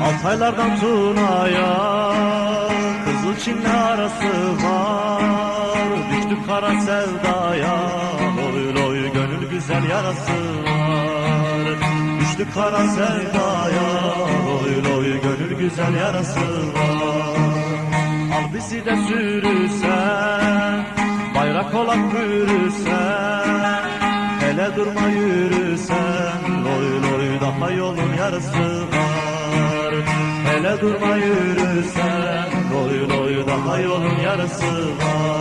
Altaylardan Tuna'ya Kızılçin'le arası var. Düştük kara sevdaya, loy loy gönül güzel yarası var. Düştük kara sevdaya, loy loy gönül güzel yarası var. Al bizi de sürüsen, bayrak olan bürüsen, hele durma yürüsen, loy loy daha yolun yarısı var. Hele durma yürüsen, loy loy daha yolun yarısı var.